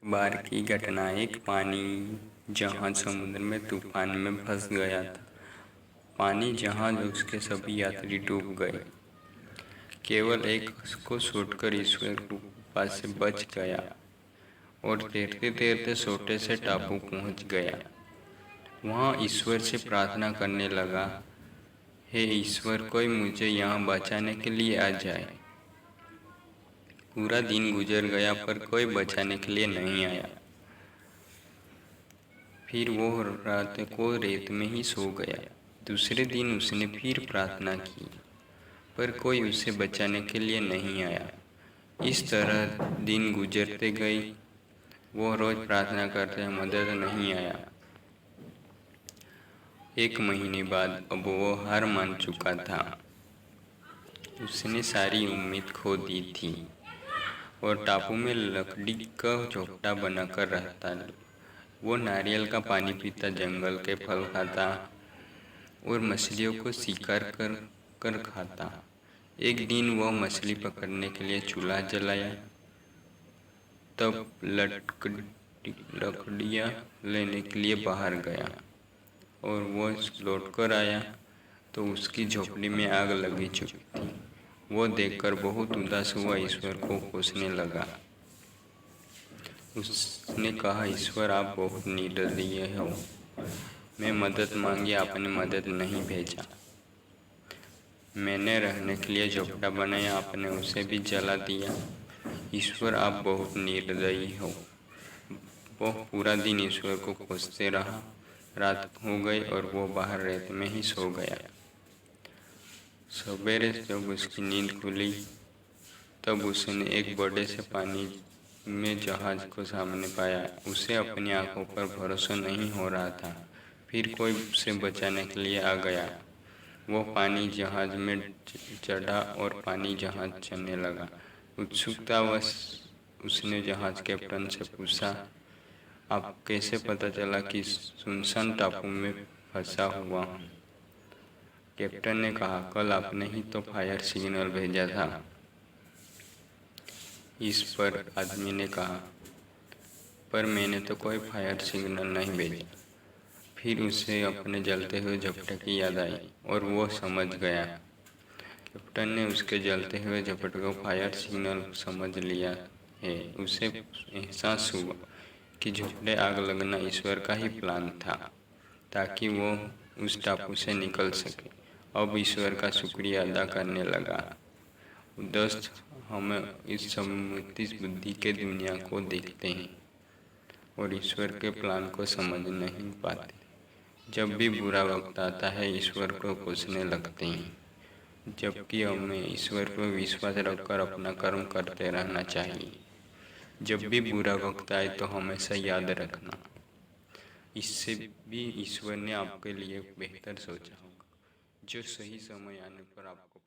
बार की घटना। एक पानी जहाज समुद्र में तूफान में फंस गया था। पानी जहाज और उसके सभी यात्री डूब गए। केवल एक को छोड़कर ईश्वर कृपा से बच गया और तैरते तैरते छोटे से टापू पहुंच गया। वहां ईश्वर से प्रार्थना करने लगा, हे ईश्वर, कोई मुझे यहाँ बचाने के लिए आ जाए। पूरा दिन गुजर गया पर कोई बचाने के लिए नहीं आया। फिर वो रात को रेत में ही सो गया। दूसरे दिन उसने फिर प्रार्थना की पर कोई उसे बचाने के लिए नहीं आया। इस तरह दिन गुजरते गए। वो रोज प्रार्थना करते, मदद नहीं आया। एक महीने बाद अब वो हार मान चुका था। उसने सारी उम्मीद खो दी थी और टापू में लकड़ी का झोपड़ा बनाकर रहता। वो नारियल का पानी पीता, जंगल के फल खाता और मछलियों को शिकार कर कर खाता। एक दिन वह मछली पकड़ने के लिए चूल्हा जलाया, तब लकड़ियाँ लेने के लिए बाहर गया और वो लौटकर आया तो उसकी झोपड़ी में आग लगी चुकी थी। वो देखकर बहुत उदास हुआ, ईश्वर को कोसने लगा। उसने कहा, ईश्वर, आप बहुत निर्दयी हो। मैं मदद मांगी, आपने मदद नहीं भेजा। मैंने रहने के लिए झोपड़ा बनाया, आपने उसे भी जला दिया। ईश्वर, आप बहुत निर्दयी हो। वो पूरा दिन ईश्वर को कोसते रहा। रात हो गई और वो बाहर रेत में ही सो गया। सवेरे जब उसकी नींद खुली तब उसने एक बड़े से पानी में जहाज को सामने पाया। उसे अपनी आंखों पर भरोसा नहीं हो रहा था। फिर कोई उसे बचाने के लिए आ गया। वो पानी जहाज में चढ़ा और पानी जहाज चलने लगा। उत्सुकतावश उसने जहाज कैप्टन से पूछा, आप कैसे पता चला कि सुनसान टापू में फंसा हुआ हूँ? कैप्टन ने कहा, कल आपने ही तो फायर सिग्नल भेजा था। इस पर आदमी ने कहा, पर मैंने तो कोई फायर सिग्नल नहीं भेजा। फिर उसे अपने जलते हुए झपटे की याद आई और वो समझ गया। कैप्टन ने उसके जलते हुए झपटे को फायर सिग्नल समझ लिया है। उसे एहसास हुआ कि झपटे आग लगना ईश्वर का ही प्लान था ताकि वो उस टापू से निकल सके। अब ईश्वर का शुक्रिया अदा करने लगा। दोस्त, हम इस सममित बुद्धि के दुनिया को देखते हैं और ईश्वर के प्लान को समझ नहीं पाते। जब भी बुरा वक्त आता है, ईश्वर को कोसने लगते हैं, जबकि हमें ईश्वर पर विश्वास रखकर अपना कर्म करते रहना चाहिए। जब भी बुरा वक्त आए तो हमेशा याद रखना, इससे भी ईश्वर ने आपके लिए बेहतर सोचा होगा, जो सही समय आने पर आपको